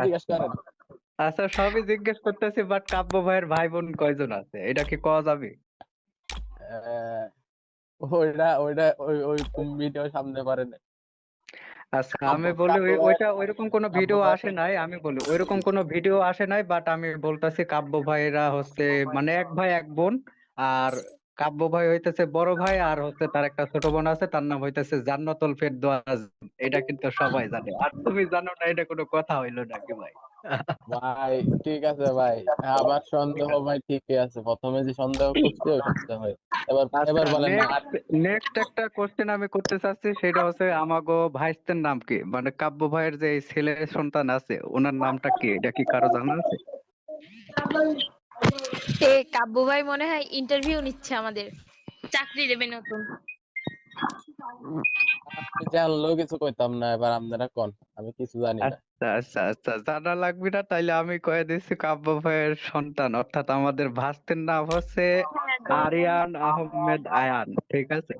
জিজ্ঞেস করেন। আচ্ছা সবই জিজ্ঞেস করতেছি, বাট কাব্য ভাইয়ের ভাই বোন কয়জন আছে এটা কি কওয়া যাবে? আহ, ওইটা ওইটা ওই ওই ভিডিও সামনে পারেন। আচ্ছা কাব্য আমি বলি কাব্য ভাইয়ের ওইটা ওইরকম কোনো কাব্য ভিডিও ভাইয়ের আসে নাই, আমি বলি ওইরকম কোনো ভিডিও আসে নাই, বাট আমি বলতেছি কাব্য ভাইরা হচ্ছে মানে এক ভাই এক বোন। আর কাব্য ভাই হইতেছে বড় ভাই, আর হচ্ছে তার একটা ছোট বোন আছে, তার নাম হইতেছে জান্নাতুল ফেরদৌস। এটা কিন্তু সবাই জানে, আর তুমি জানো না, এটা কোনো কথা হইলো নাকি ভাই? ভাই। ঠিক আছে ভাই, আবার সন্দেহ ভাই ঠিকই আছে, প্রথমে যে সন্দেহ করছে ওইটা হচ্ছে ভাই। এবার আচ্ছা এবার বলেন না। নেক্সট নেক্সট একটা কোশ্চেন আমি করতে চাচ্ছি, সেটা হচ্ছে আমাগো ভাইস্তের নাম কি, মানে কাব্য ভাইয়ের যে ছেলে সন্তান আছে ওনার নামটা কি, এটা কি কারো জানা আছে? কাব্য ভাই মনে হয় ইন্টারভিউ নিচ্ছে আমাদের, চাকরি দেবে নতুন। আমি জানলেও কিছু কইতাম না, এবার আপনারা কোন, আমি কিছু জানি না। আচ্ছা আচ্ছা আচ্ছা, জানা লাগবে না তাইলে আমি কয়ে দিচ্ছি কাব্য ভাইয়ের সন্তান অর্থাৎ আমাদের ভাস্তের নাম হচ্ছে আরিয়ান আহমেদ আয়ান, ঠিক আছে।